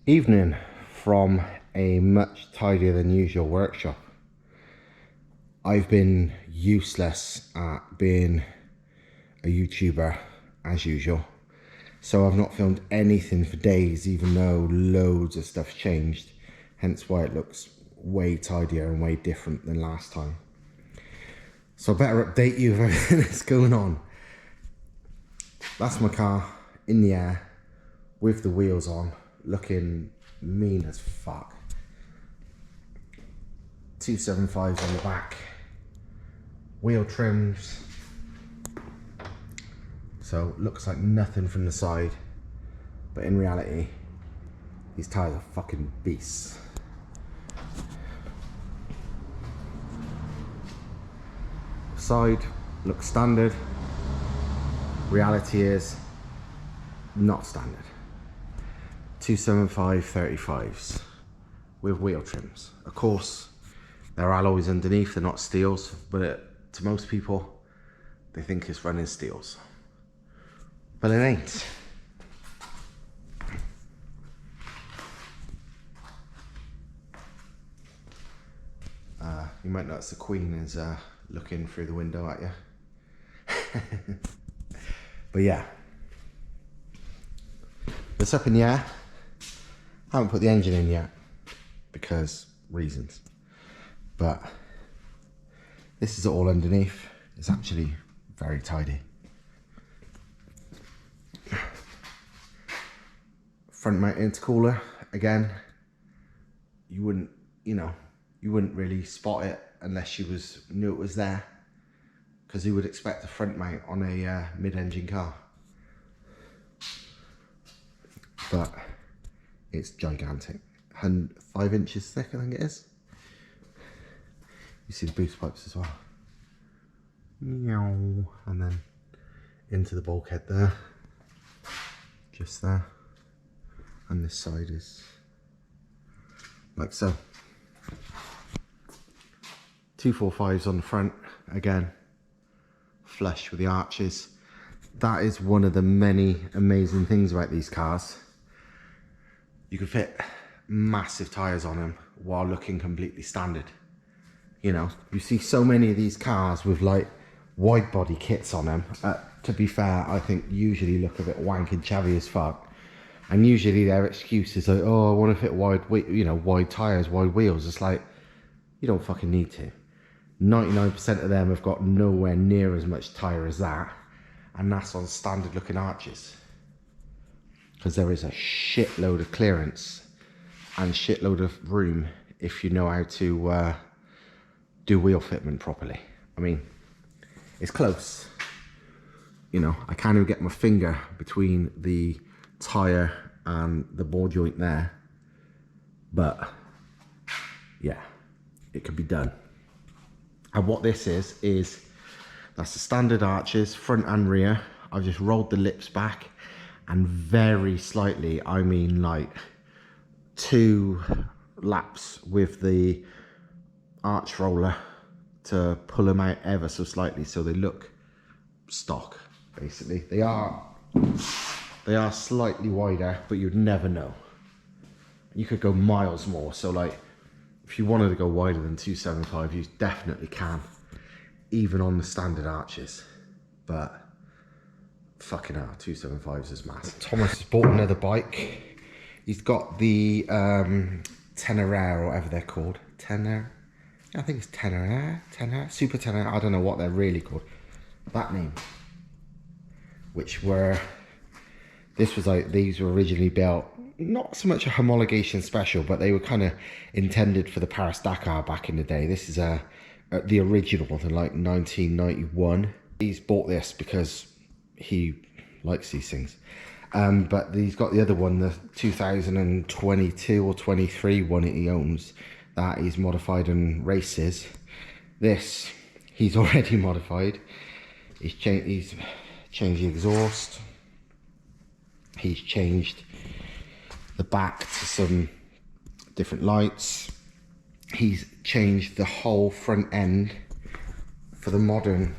Evening from a much tidier than usual workshop. I've been useless at being a YouTuber as usual, so I've not filmed anything for days, even though loads of stuff's changed, hence why it looks way tidier and way different than last time. So I better update you of everything that's going on. That's my car in the air with the wheels on, looking mean as fuck. 275s on the back, wheel trims, so looks like nothing from the side, but in reality these tyres are fucking beasts. Side looks standard, reality is not standard. 275 35s with wheel trims. Of course, they're alloys underneath, they're not steels, but to most people, they think it's running steels. But it ain't. You might notice the Queen is looking through the window at you. But yeah, it's up in the air. Haven't put the engine in yet because reasons, but this is all underneath. It's actually very tidy. Front mount intercooler, again, you wouldn't really spot it unless you knew it was there, because you would expect a front mount on a mid-engine car, but it's gigantic. 5 inches thick, I think it is. You see the boost pipes as well. And then into the bulkhead there, just there. And this side is like so. 245s on the front, again, flush with the arches. That is one of the many amazing things about these cars. You can fit massive tyres on them while looking completely standard. You know, you see so many of these cars with like wide body kits on them. To be fair, I think usually look a bit wank and chavvy as fuck. And usually their excuse is like, oh, I want to fit wide tyres, wide wheels. It's like, you don't fucking need to. 99% of them have got nowhere near as much tyre as that. And that's on standard looking arches. Because there is a shitload of clearance and shitload of room if you know how to do wheel fitment properly. I mean, it's close. You know, I can't even get my finger between the tyre and the ball joint there. But yeah, it can be done. And what this is that's the standard arches, front and rear. I've just rolled the lips back, and very slightly, I mean like 2 laps with the arch roller to pull them out ever so slightly so they look stock, basically. They are slightly wider, but you'd never know. You could go miles more, so like if you wanted to go wider than 275, you definitely can, even on the standard arches. But fucking hell, 275s is massive. Thomas has bought another bike. He's got the Tenere, or whatever they're called. Tenere? I think it's Tenere, Super Tenere. I don't know what they're really called. That name. Which were, this was like, these were originally built, not so much a homologation special, but they were kind of intended for the Paris-Dakar back in the day. This is the original, like 1991. He's bought this because he likes these things. But he's got the other one, the 2022 or 23 one that he owns, that he's modified and races. This, he's already modified. He's changed the exhaust. He's changed the back to some different lights. He's changed the whole front end for the modern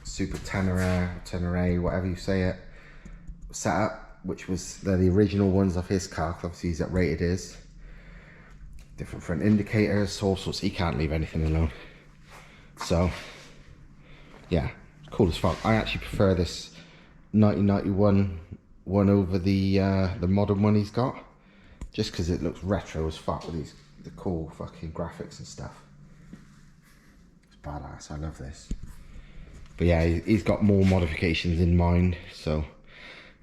Super Tenere, whatever you say it, setup. which was, they're the original ones of his car. Obviously he's at rated is. Different front indicators, all sorts. He can't leave anything alone. So, yeah, cool as fuck. I actually prefer this 1991 one over the modern one he's got, just because it looks retro as fuck with the cool fucking graphics and stuff. It's badass. I love this. But yeah, he's got more modifications in mind. So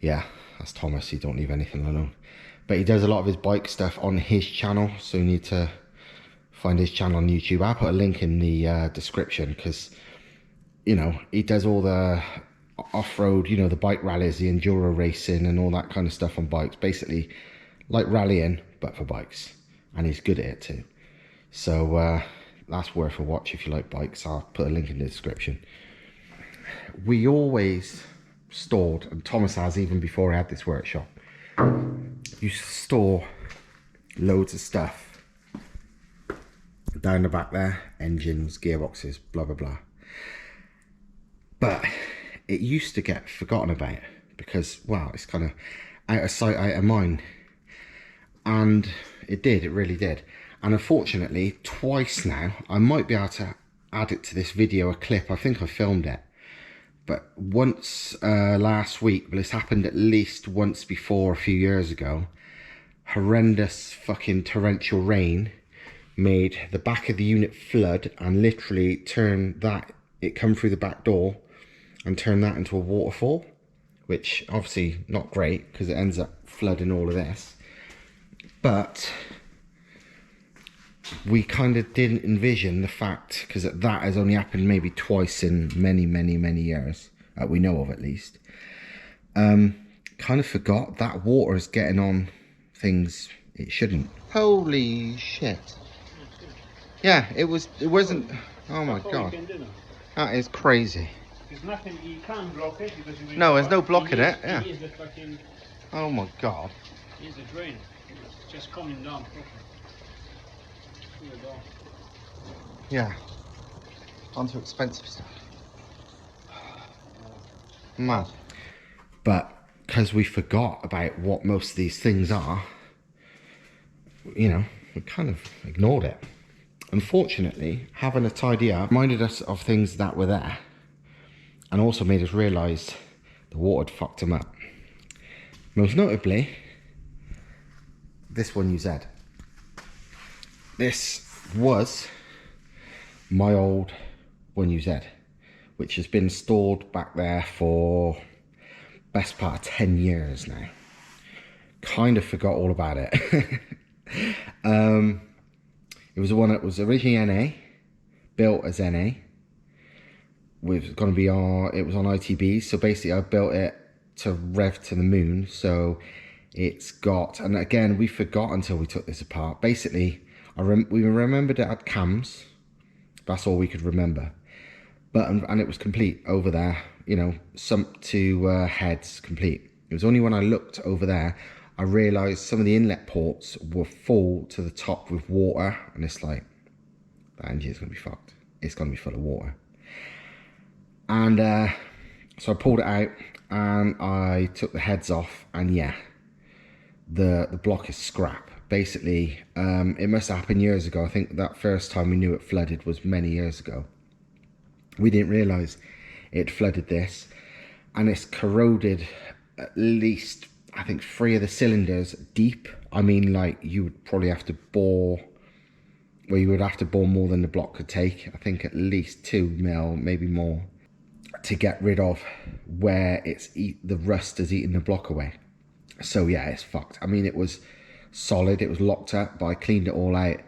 yeah, that's Thomas. He don't leave anything alone. But he does a lot of his bike stuff on his channel, so you need to find his channel on YouTube. I'll put a link in the description, because, you know, he does all the off-road, you know, the bike rallies, the enduro racing and all that kind of stuff on bikes. Basically like rallying, but for bikes. And he's good at it too. So that's worth a watch if you like bikes. I'll put a link in the description. We always stored, and Thomas has even before I had this workshop, used to store loads of stuff down the back there, engines, gearboxes, blah blah blah. But it used to get forgotten about because, well, it's kind of out of sight, out of mind. And it did, it really did. And unfortunately, twice now, I might be able to add it to this video, a clip. I think I filmed it. But once last week, well, it's happened at least once before a few years ago, horrendous fucking torrential rain made the back of the unit flood and literally turned that, it come through the back door and turned that into a waterfall, which obviously not great because it ends up flooding all of this. But we kind of didn't envision the fact, because that has only happened maybe twice in many years, we know of at least. Kind of forgot that water is getting on things it shouldn't. Holy shit. Yeah, it wasn't, oh my god. That is crazy. There's nothing, you can't block it because you will. No, there's no blocking it, yeah. It is the fucking, oh my god. here's the drain. It's just coming down properly. Yeah. Onto expensive stuff. Mad. But because we forgot about what most of these things are, you know, we kind of ignored it. Unfortunately, having a tidy up reminded us of things that were there, and also made us realise the water had fucked them up. Most notably, this 1UZ. This was my old 1UZ, which has been stored back there for best part of 10 years now. Kind of forgot all about it. It was the one that was originally NA, built as NA. With going to be it was on ITBs, so basically I built it to rev to the moon. So it's got, and again we forgot until we took this apart. Basically, we remembered it had cams. That's all we could remember. But and it was complete over there. You know, sump to heads complete. It was only when I looked over there I realised some of the inlet ports were full to the top with water, and it's like, that engine's gonna be fucked. It's gonna be full of water. And so I pulled it out and I took the heads off, and yeah, the block is scrap. Basically, it must have happened years ago. I think that first time we knew it flooded was many years ago. We didn't realise it flooded this, and it's corroded at least, I think, 3 of the cylinders deep. I mean, like, you would probably have to bore, well, you would have to bore more than the block could take. I think at least 2 mil, maybe more, to get rid of where it's the rust has eaten the block away. So yeah, it's fucked. I mean, it was solid, it was locked up, but I cleaned it all out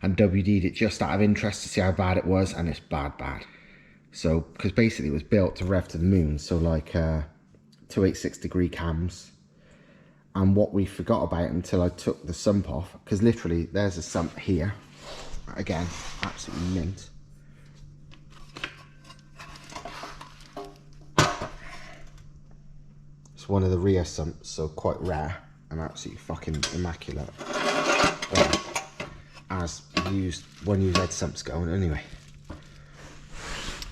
and WD'd it just out of interest to see how bad it was, and it's bad. So, because basically it was built to rev to the moon, so like 286-degree cams. And what we forgot about until I took the sump off, because literally there's a sump here, again, absolutely mint. It's one of the rear sumps, so quite rare and absolutely fucking immaculate. Well, as used 1UZ sumps going anyway.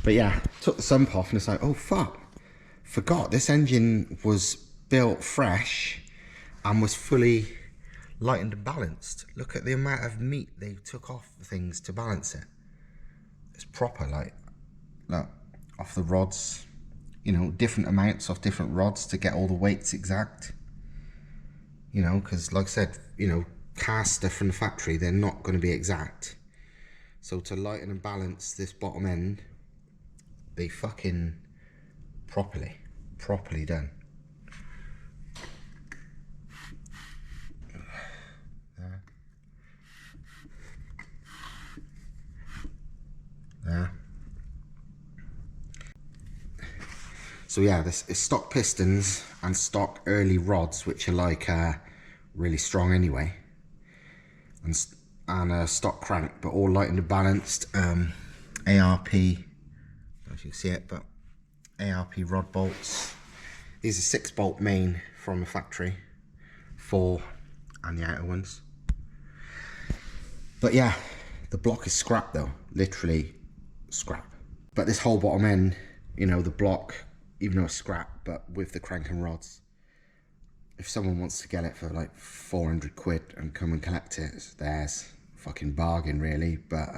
But yeah, took the sump off and it's like, oh fuck, forgot this engine was built fresh and was fully lightened and balanced. Look at the amount of meat they took off the things to balance it. It's proper, like, look, off the rods, you know, different amounts off different rods to get all the weights exact. You know, because like I said, you know, cast stuff from the factory, they're not going to be exact. So to lighten and balance this bottom end, they fucking properly done. There. So yeah, this is stock pistons and stock early rods, which are like really strong anyway, and a stock crank, but all lightened and balanced. ARP, I don't know if you can see it, but ARP rod bolts. These are 6-bolt main from the factory, 4 and the outer ones. But yeah, the block is scrap though, literally scrap. But this whole bottom end, you know, the block, even though it's scrap, but with the crank and rods, if someone wants to get it for like 400 quid and come and collect it, it's theirs. Fucking bargain really. But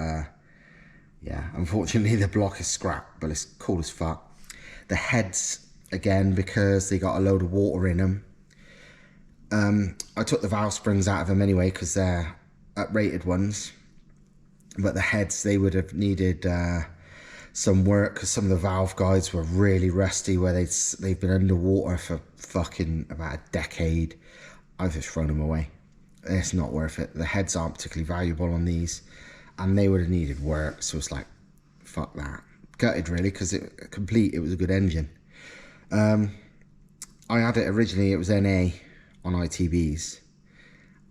yeah, unfortunately the block is scrap, but it's cool as fuck. The heads, again, because they got a load of water in them, I took the valve springs out of them anyway because they're uprated ones, but the heads, they would have needed some work because some of the valve guides were really rusty, where they've been underwater for fucking about a decade. I've just thrown them away. It's not worth it. The heads aren't particularly valuable on these, and they would have needed work, so it's like, fuck that. Gutted really, because it was a good engine. I had it originally, it was NA on ITBs,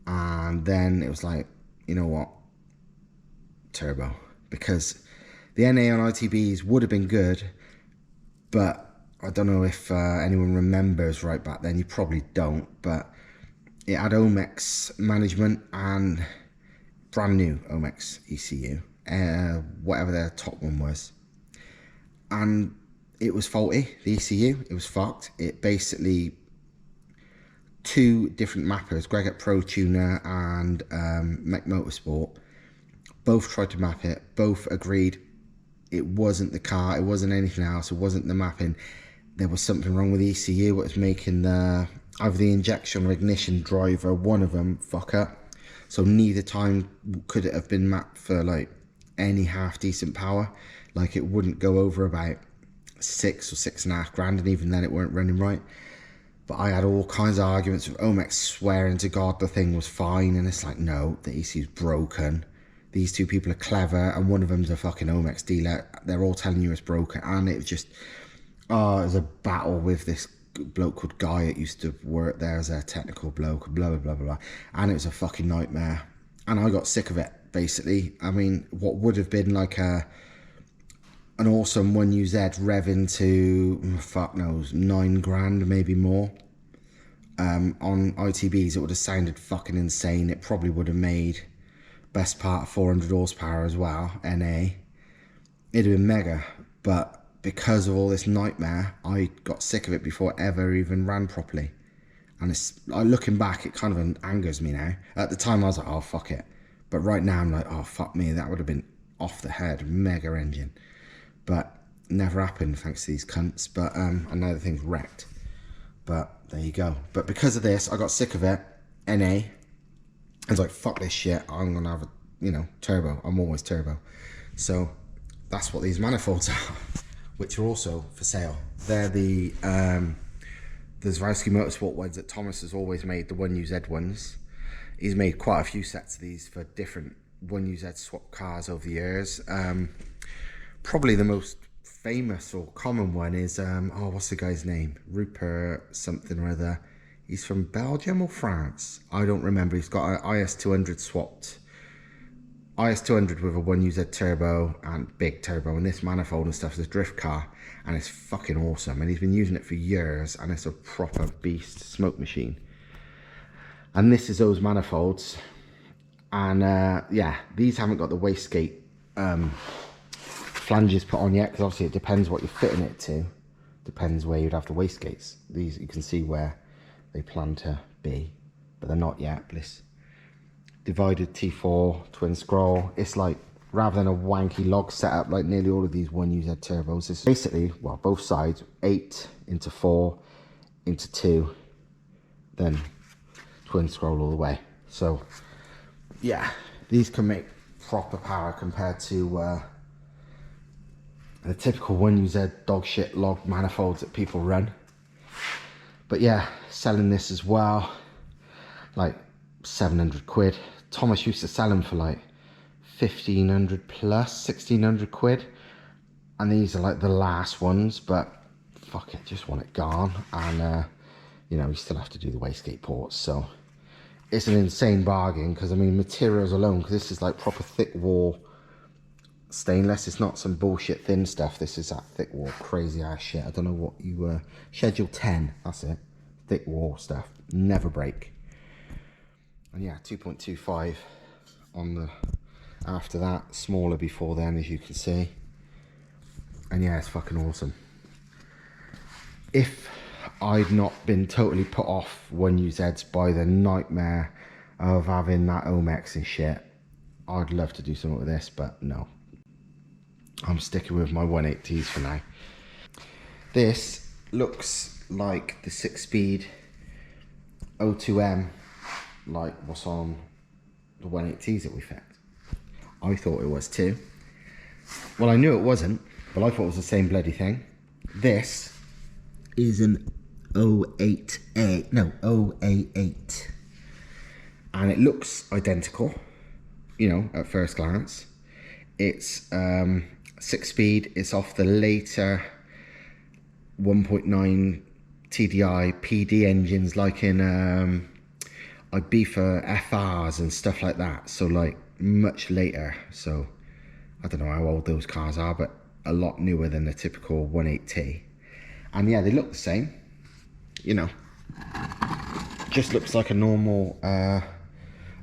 and then it was like, you know what, turbo, because the NA on ITBs would have been good, but I don't know if anyone remembers right back then. You probably don't, but it had Omex management and brand new Omex ECU, whatever their top one was, and it was faulty. The ECU, it was fucked. It basically, 2 different mappers, Gregat Pro Tuner and Mk3 Motorsport, both tried to map it, both agreed it wasn't the car, it wasn't anything else, it wasn't the mapping. There was something wrong with the ECU, what was making either the injection or ignition driver, one of them, fuck up. So neither time could it have been mapped for like any half decent power. Like it wouldn't go over about 6 or 6.5 grand, and even then it weren't running right. But I had all kinds of arguments with Omex swearing to God the thing was fine, and it's like, no, the ECU's broken. These 2 people are clever, and one of them's a fucking Omex dealer. They're all telling you it's broken, and it was just, it was a battle with this bloke called Guy that used to work there as a technical bloke, blah, blah, blah, blah. And it was a fucking nightmare. And I got sick of it, basically. I mean, what would have been like an awesome 1UZ revving to, fuck knows, 9 grand, maybe more. On ITBs, it would have sounded fucking insane. It probably would have made best part of 400 horsepower as well, NA. It'd have been mega, but because of all this nightmare, I got sick of it before it ever even ran properly. And it's, looking back, it kind of angers me now. At the time, I was like, oh, fuck it. But right now, I'm like, oh, fuck me, that would have been off the head, mega engine. But never happened, thanks to these cunts. But I know the thing's wrecked. But there you go. But because of this, I got sick of it, NA. I was like, fuck this shit, I'm going to have a, you know, turbo. I'm always turbo. So that's what these manifolds are, which are also for sale. They're the Zarowski Motorsport ones that Thomas has always made, the 1UZ ones. He's made quite a few sets of these for different 1UZ swap cars over the years. Probably the most famous or common one is, what's the guy's name? Rupert something or other. He's from Belgium or France? I don't remember. He's got an IS200 swapped. IS200 with a 1UZ turbo and big turbo, and this manifold and stuff is a drift car, and it's fucking awesome. And he's been using it for years, and it's a proper beast smoke machine. And this is those manifolds. And yeah, these haven't got the wastegate flanges put on yet, because obviously it depends what you're fitting it to. Depends where you'd have the wastegates. These, you can see where they plan to be, but they're not yet. But it's divided T4 twin scroll. It's like, rather than a wanky log setup like nearly all of these 1UZ turbos, it's basically, well, both sides, 8 into 4 into 2, then twin scroll all the way. So yeah, these can make proper power compared to the typical 1UZ dog shit log manifolds that people run. But yeah, selling this as well, like 700 quid. Thomas used to sell them for like 1500 plus, 1600 quid. And these are like the last ones, but fuck it, just want it gone. And you know, you still have to do the wastegate ports, so it's an insane bargain. Because I mean, materials alone, because this is like proper thick wall stainless, it's not some bullshit thin stuff. This is that thick wall crazy ass shit. I don't know what you schedule 10, that's it, thick wall stuff, never break. And yeah, 2.25 on the after that, smaller before then, as you can see. And yeah, it's fucking awesome. If I'd not been totally put off 1UZs by the nightmare of having that Omex and shit, I'd love to do something with this, but no, I'm sticking with my 180s for now. This looks like the 6-speed O2M, like what's on the 180s that we fit. I thought it was too. Well, I knew it wasn't, but I thought it was the same bloody thing. This is an O8A, no, OA8. And it looks identical, you know, at first glance. It's 6-speed, it's off the later 1.9 TDI PD engines, like in Ibiza FRs and stuff like that. So like much later. So I don't know how old those cars are, but a lot newer than the typical 1.8T. And yeah, they look the same, you know, just looks like a normal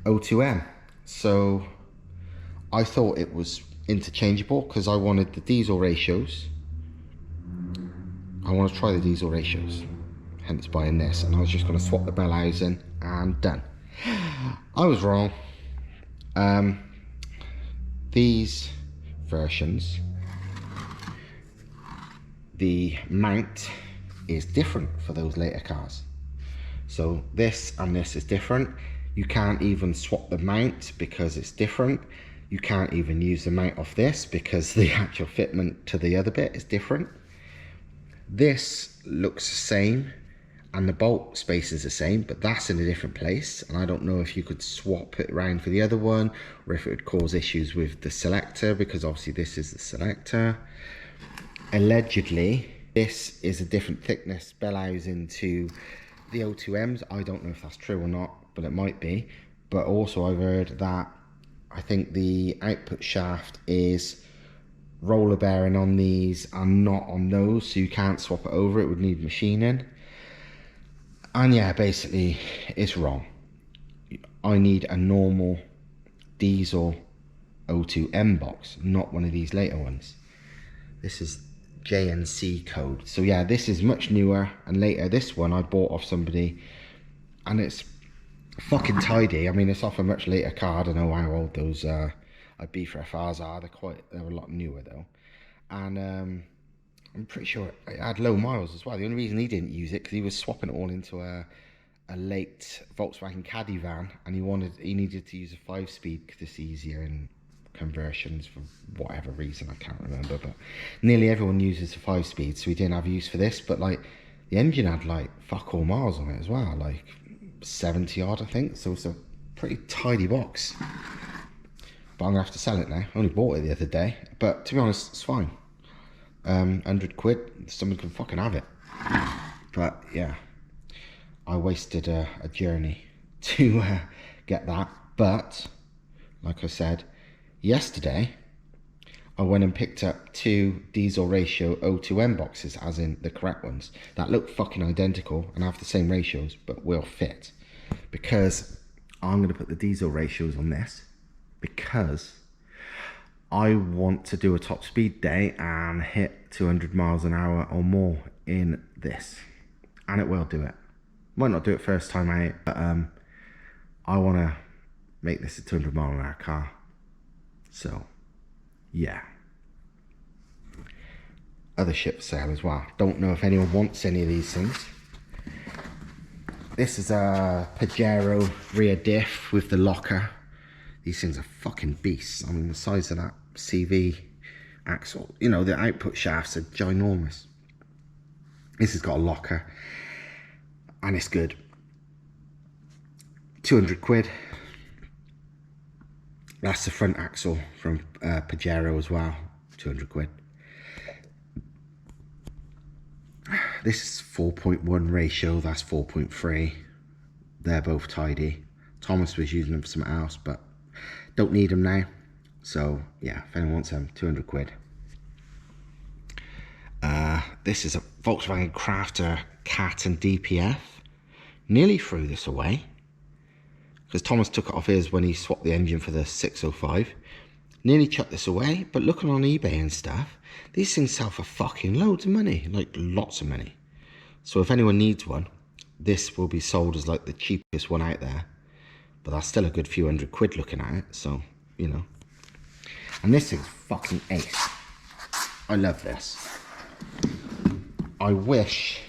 O2M. So I thought it was interchangeable because I wanted the diesel ratios. I want to try the diesel ratios, hence buying this. And I was just going to swap the bell housing and done. I was wrong. These versions, the mount is different for those later cars. So this and this is different. You can't even swap the mount because it's different. You can't even use the mount off this because the actual fitment to the other bit is different. This looks the same and the bolt space is the same, but that's in a different place. And I don't know if you could swap it around for the other one or if it would cause issues with the selector, because obviously this is the selector. Allegedly, this is a different thickness bell housing to the O2Ms. I don't know if that's true or not, but it might be. But also I've heard that I think the output shaft is roller bearing on these and not on those, so you can't swap it over, it would need machining. And yeah, basically it's wrong. I need a normal diesel O2M box, not one of these later ones. This is JNC code. So yeah, this is much newer and later. This one I bought off somebody and it's fucking tidy. I mean, it's off a much later car. I don't know how old those Ibiza FRs are. They're a lot newer though. And I'm pretty sure it had low miles as well. The only reason he didn't use it because he was swapping it all into a late Volkswagen Caddy van, and he needed to use a 5-speed because it's easier in conversions for whatever reason, I can't remember. But nearly everyone uses a 5-speed, so he didn't have use for this. But like the engine had like fuck all miles on it as well, like 70 odd I think. So it's a pretty tidy box. But I'm gonna have to sell it now. I only bought it the other day, but to be honest, it's fine. 100 quid, someone can fucking have it. But yeah, I wasted a journey to get that. But like I said, yesterday I went and picked up 2 diesel ratio O2M boxes, as in the correct ones, that look fucking identical and have the same ratios but will fit, because I'm going to put the diesel ratios on this because I want to do a top speed day and hit 200 miles an hour or more in this, and it will do it. Might not do it first time out, but I want to make this a 200 mile an hour car. So, yeah. Other shit for sale as well. Don't know if anyone wants any of these things. This is a Pajero rear diff with the locker. These things are fucking beasts. I mean, the size of that CV axle, you know, the output shafts are ginormous. This has got a locker and it's good. 200 quid. That's the front axle from Pajero as well, 200 quid. This is 4.1 ratio, that's 4.3. They're both tidy. Thomas was using them for something else, but don't need them now. So yeah, if anyone wants them, 200 quid. This is a Volkswagen Crafter Cat and DPF. Nearly threw this away, because Thomas took it off his when he swapped the engine for the 605. Nearly chucked this away, but looking on eBay and stuff, these things sell for fucking loads of money, like lots of money. So if anyone needs one, this will be sold as like the cheapest one out there, but that's still a good few hundred quid looking at it, so, you know. And this thing's fucking ace. I love this. I wish,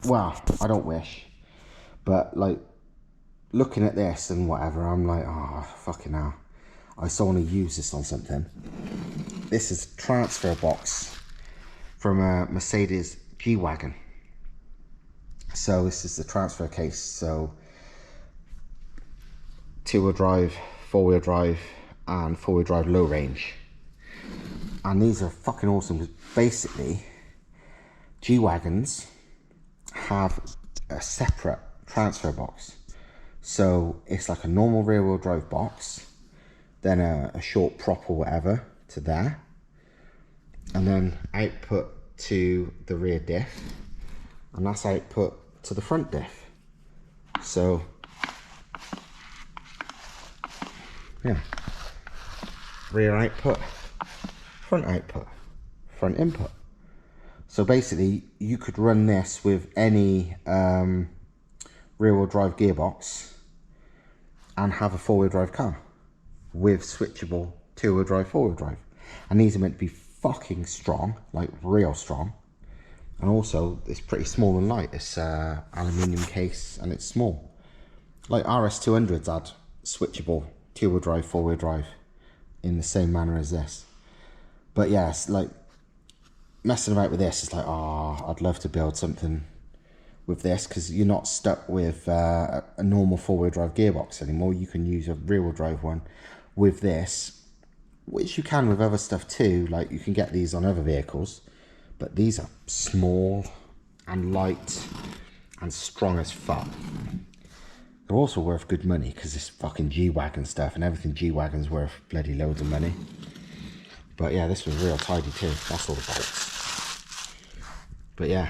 well, I don't wish, but like, looking at this and whatever, I'm like, oh, fucking hell. I still want to use this on something. This is a transfer box from a Mercedes G-Wagon. So this is the transfer case. So 2-wheel drive, 4-wheel drive, and 4-wheel drive low range. And these are fucking awesome because basically G-Wagons have a separate transfer box. So it's like a normal rear wheel drive box, then a short prop or whatever to there, and then output to the rear diff, and that's output to the front diff. So yeah, rear output, front output, front input. So basically you could run this with any rear wheel drive gearbox and have a 4-wheel drive car with switchable 2-wheel drive, 4-wheel drive. And these are meant to be fucking strong, like real strong. And also it's pretty small and light. It's aluminium case and it's small. Like RS200s had switchable 2-wheel drive, 4-wheel drive in the same manner as this. But yes, like messing about with this is like, oh, I'd love to build something with this, because you're not stuck with a normal 4-wheel drive gearbox anymore. You can use a rear-wheel drive one with this, which you can with other stuff too. Like you can get these on other vehicles, but these are small and light and strong as fuck. They're also worth good money because it's fucking G-Wagon stuff, and everything G-Wagon's worth bloody loads of money. But yeah, this was real tidy too. That's all the bolts. But yeah,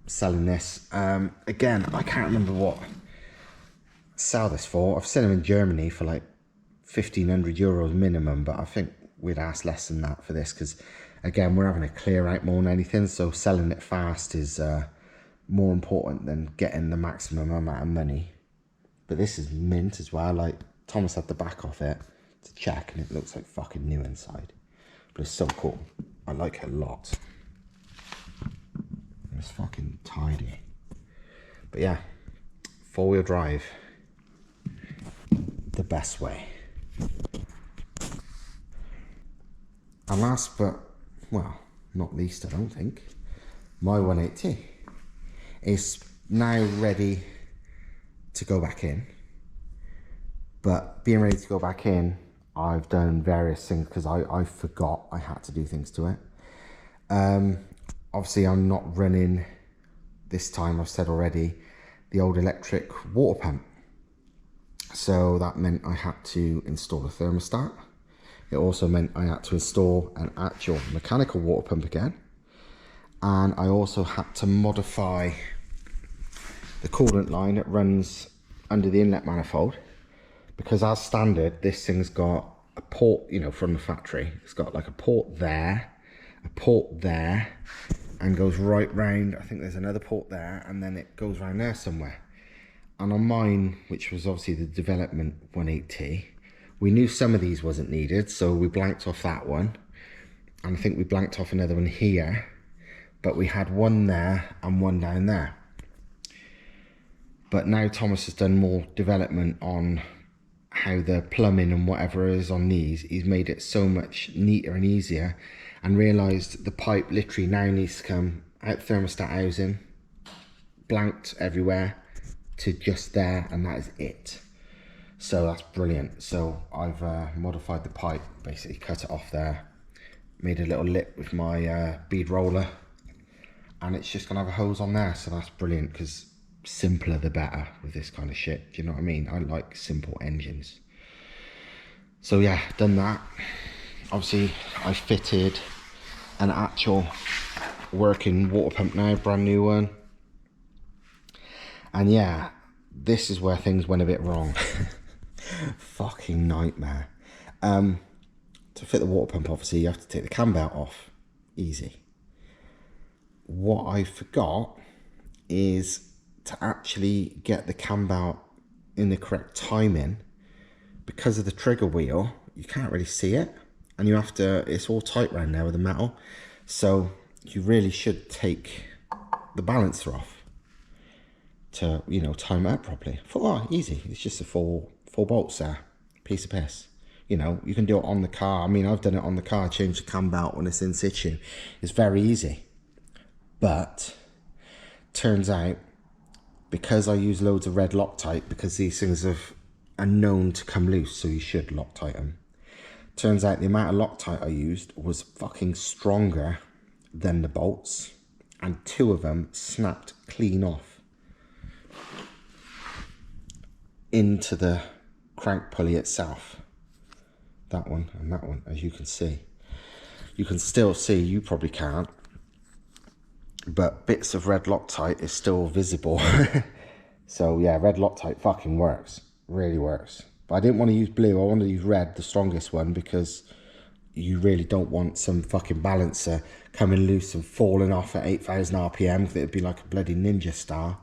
selling this. Again, I can't remember what I sell this for. I've seen them in Germany for like 1,500 euros minimum, but I think we'd ask less than that for this because, again, we're having a clear out more than anything, so selling it fast is more important than getting the maximum amount of money. But this is mint as well. Like, Thomas had the back off it to check, and it looks like fucking new inside. But it's so cool. I like it a lot. It's fucking tidy. But yeah, 4-wheel drive, the best way. And last but, well, not least, I don't think, my 180 is now ready to go back in. But being ready to go back in, I've done various things because I forgot I had to do things to it. Obviously, I'm not running this time, I've said already, the old electric water pump. So that meant I had to install a thermostat. It also meant I had to install an actual mechanical water pump again. And I also had to modify the coolant line that runs under the inlet manifold. Because as standard, this thing's got a port, you know, from the factory. It's got like a port there, and goes right round. I think there's another port there, and then it goes round there somewhere. And on mine, which was obviously the development 180T, we knew some of these wasn't needed, so we blanked off that one. And I think we blanked off another one here, but we had one there and one down there. But now Thomas has done more development on how the plumbing and whatever is on these. He's made it so much neater and easier, and realised the pipe literally now needs to come out thermostat housing, blanked everywhere, to just there, and that is it. So that's brilliant. So I've modified the pipe, basically cut it off there, made a little lip with my bead roller, and it's just gonna have a hose on there. So that's brilliant, because simpler the better with this kind of shit. Do you know what I mean? I like simple engines. So yeah, done that. Obviously I fitted an actual working water pump now, brand new one. And yeah, this is where things went a bit wrong. Fucking nightmare. To fit the water pump, obviously you have to take the cam belt off. Easy. What I forgot is to actually get the cam belt in the correct timing. Because of the trigger wheel, you can't really see it, and you have to, it's all tight around there with the metal, so you really should take the balancer off to, you know, time it out properly. I thought, oh, easy, it's just a four bolts there, piece of piss. You know, you can do it on the car. I mean, I've done it on the car, change the cam belt when it's in situ. It's very easy. But turns out, because I use loads of red Loctite, because these things are known to come loose, so you should Loctite them. Turns out the amount of Loctite I used was fucking stronger than the bolts, and 2 of them snapped clean off into the crank pulley itself. That one and that one, as you can see. You can still see, you probably can't, but bits of red Loctite is still visible. So yeah, red Loctite fucking works, really works. But I didn't want to use blue, I wanted to use red, the strongest one, because you really don't want some fucking balancer coming loose and falling off at 8,000 RPM, because it'd be like a bloody ninja star,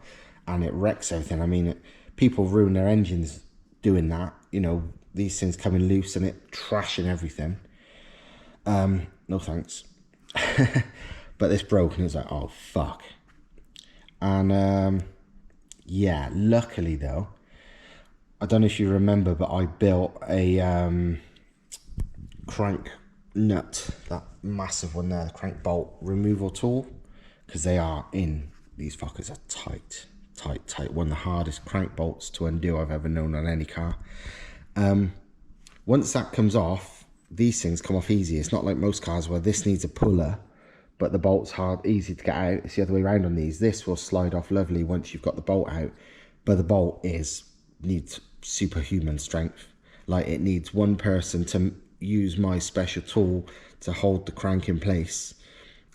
and it wrecks everything. I mean, people ruin their engines doing that, you know, these things coming loose and it trashing everything. No thanks. But this broke, and it was like, oh fuck. And yeah, luckily though, I don't know if you remember, but I built a crank nut, that massive one there, the crank bolt removal tool, because they are in, these fuckers are tight. One of the hardest crank bolts to undo I've ever known on any car. Once that comes off, these things come off easy. It's not like most cars where this needs a puller, but the bolt's hard, easy to get out. It's the other way around on these. This will slide off lovely once you've got the bolt out, but the bolt needs superhuman strength. Like, it needs one person to use my special tool to hold the crank in place,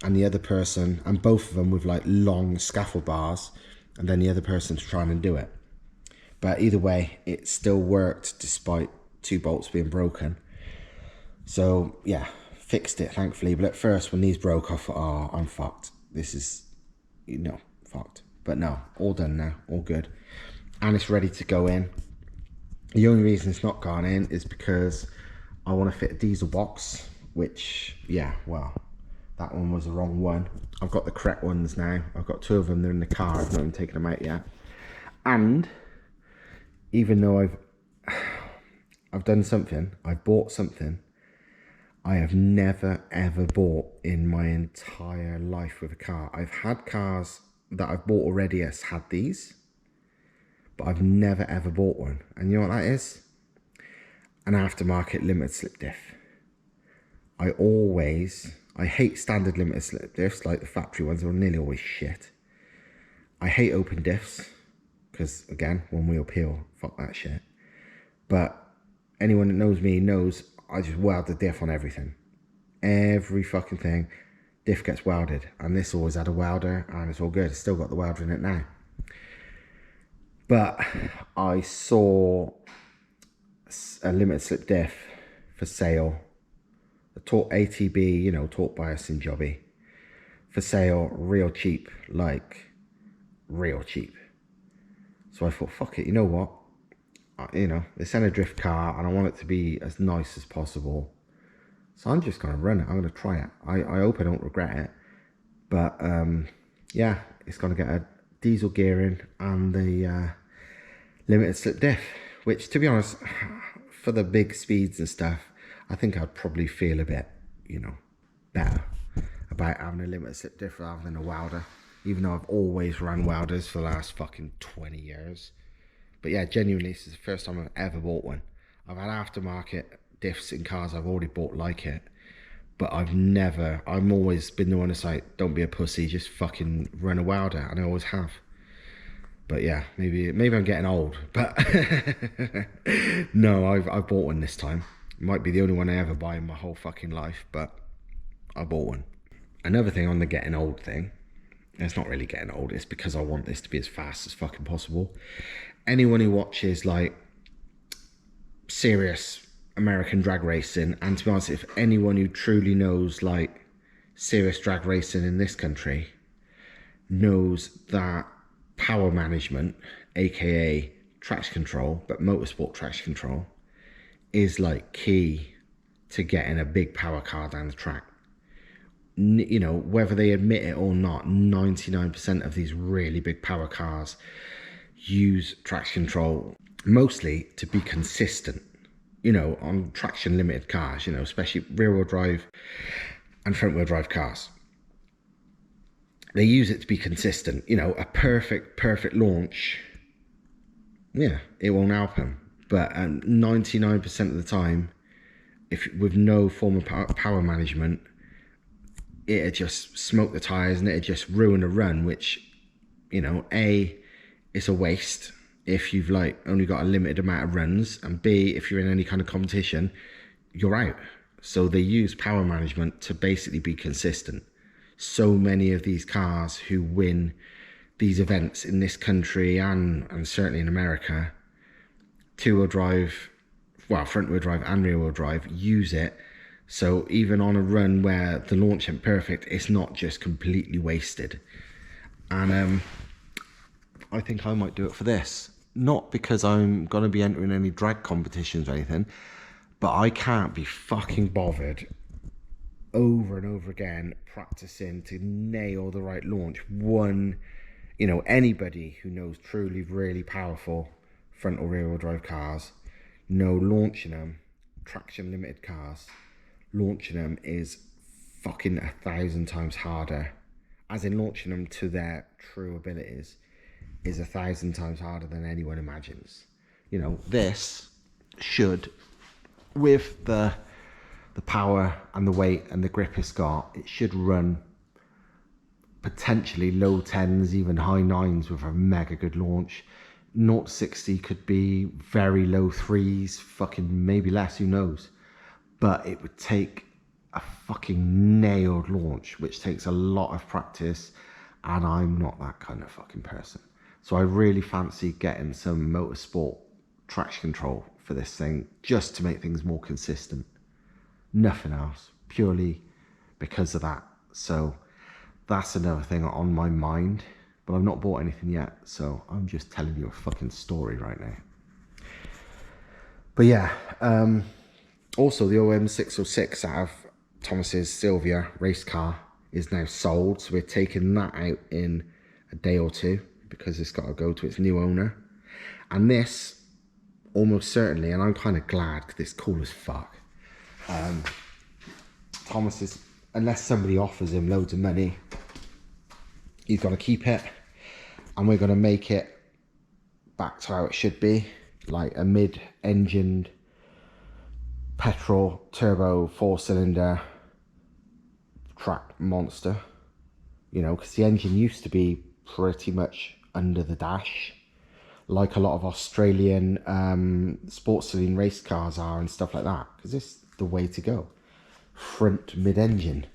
and the other person, and both of them with like long scaffold bars, and then the other person to try and undo it. But either way, it still worked despite 2 bolts being broken. So yeah, fixed it thankfully. But at first, when these broke, I thought, oh, I'm fucked. This is, you know, fucked. But no, all done now, all good. And it's ready to go in. The only reason it's not gone in is because I want to fit a diesel box, which, yeah, well, that one was the wrong one. I've got the correct ones now. I've got 2 of them, they're in the car, I've not even taken them out yet. And even though I've done something, I've bought something I have never ever bought in my entire life with a car. I've had cars that I've bought already as had these, but I've never ever bought one. And you know what that is? An aftermarket limited slip diff. I hate standard limited slip diffs, like the factory ones are nearly always shit. I hate open diffs, because again, one wheel peel, fuck that shit. But anyone that knows me knows I just weld the diff on everything. Every fucking thing, diff gets welded, and this always had a welder, and it's all good. It's still got the welder in it now. But I saw a limited slip diff for sale, a taught ATB, you know, taught by us in Jobby, for sale, real cheap, like real cheap. So I thought, fuck it, you know what? You know, it's in a drift car and I want it to be as nice as possible. So I'm just going to run it. I'm going to try it. I hope I don't regret it. But yeah, it's going to get a diesel gearing and the limited slip diff, which, to be honest, for the big speeds and stuff, I think I'd probably feel a bit, you know, better about having a limited slip diff rather than a welder, even though I've always ran welders for the last fucking 20 years. But yeah, genuinely, this is the first time I've ever bought one. I've had aftermarket diffs in cars I've already bought like it, but I've always been the one that's like, don't be a pussy, just fucking run a welder, and I always have. But yeah, maybe I'm getting old, but no, I've bought one this time. It might be the only one I ever buy in my whole fucking life, but I bought one. Another thing on the getting old thing, it's not really getting old, it's because I want this to be as fast as fucking possible. Anyone who watches like serious American drag racing, and to be honest, if anyone who truly knows like serious drag racing in this country knows that power management, aka traction control, but motorsport traction control, is like key to getting a big power car down the track. You know, whether they admit it or not, 99% of these really big power cars use traction control mostly to be consistent, you know, on traction limited cars, you know, especially rear wheel drive and front wheel drive cars. They use it to be consistent, you know, a perfect launch, yeah, it won't help them. But 99% of the time, if with no form of power management, it'd just smoke the tires and it'd just ruin a run, which, you know, A, it's a waste if you've like only got a limited amount of runs, and B, if you're in any kind of competition, you're out. So they use power management to basically be consistent. So many of these cars who win these events in this country and certainly in America, two-wheel drive, well, front-wheel drive and rear-wheel drive, use it. So even on a run where the launch ain't perfect, it's not just completely wasted. And I think I might do it for this. Not because I'm going to be entering any drag competitions or anything, but I can't be fucking bothered over and over again practicing to nail the right launch. One, you know, anybody who knows truly really powerful front or rear wheel drive cars know launching them, traction limited cars, launching them is fucking 1,000 times harder, as in launching them to their true abilities is 1,000 times harder than anyone imagines. You know, this should, with the power and the weight and the grip it's got, it should run potentially low 10s, even high 9s with a mega good launch. 0-60 could be very low 3s, fucking maybe less, who knows. But it would take a fucking nailed launch, which takes a lot of practice, and I'm not that kind of fucking person. So I really fancy getting some motorsport traction control for this thing, just to make things more consistent. Nothing else, purely because of that. So that's another thing on my mind, but I've not bought anything yet, so I'm just telling you a fucking story right now. But yeah, also the OM606 out of Thomas's Sylvia race car is now sold, so we're taking that out in a day or two because it's got to go to its new owner. And this, almost certainly, and I'm kind of glad because it's cool as fuck, Thomas is, unless somebody offers him loads of money, he's got to keep it, and we're going to make it back to how it should be, like a mid-engined petrol turbo 4-cylinder track monster, you know, because the engine used to be pretty much under the dash, like a lot of Australian sports cylindrical race cars are and stuff like that, because it's the way to go. Front mid-engine,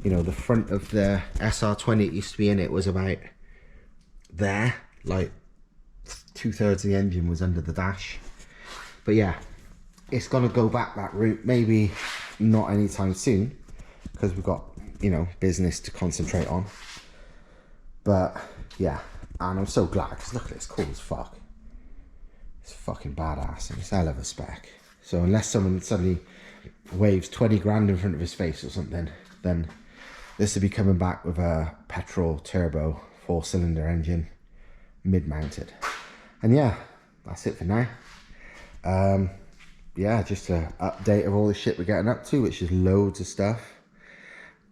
you know, the front of the SR20 it used to be in, it was about there, like 2/3 of the engine was under the dash. But yeah, it's gonna go back that route, maybe not anytime soon because we've got, you know, business to concentrate on. But yeah, and I'm so glad because look at it, it's cool as fuck. It's fucking badass and it's a hell of a spec. So unless someone suddenly waves 20 grand in front of his face or something, then this will be coming back with a petrol turbo 4-cylinder engine, mid-mounted. And yeah, that's it for now. Yeah, just an update of all the shit we're getting up to, which is loads of stuff.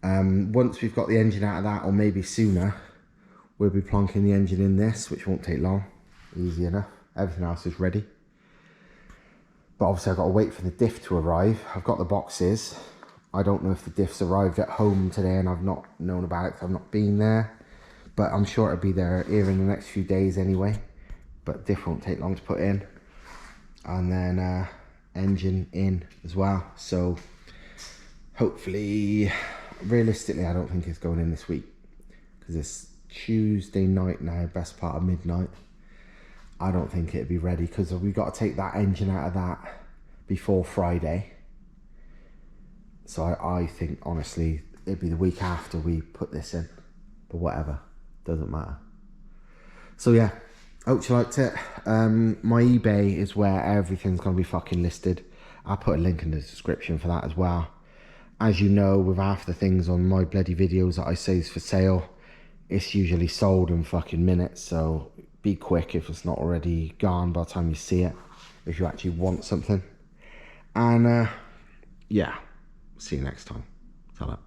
Once we've got the engine out of that, or maybe sooner, we'll be plonking the engine in this, which won't take long. Easy enough. Everything else is ready. But obviously I've got to wait for the diff to arrive. I've got the boxes. I don't know if the diff's arrived at home today, and I've not known about it because I've not been there. But I'm sure it'll be there here in the next few days anyway. But diff won't take long to put in. And then engine in as well. So hopefully, realistically, I don't think it's going in this week. Because it's Tuesday night now, best part of midnight. I don't think it'd be ready because we've got to take that engine out of that before Friday. So I think, honestly, it'd be the week after we put this in. But whatever, doesn't matter. So yeah, hope you liked it. My eBay is where everything's going to be fucking listed. I'll put a link in the description for that as well. As you know, with half the things on my bloody videos that I say is for sale, it's usually sold in fucking minutes, so be quick if it's not already gone by the time you see it, if you actually want something. And yeah, see you next time. Ta-ra.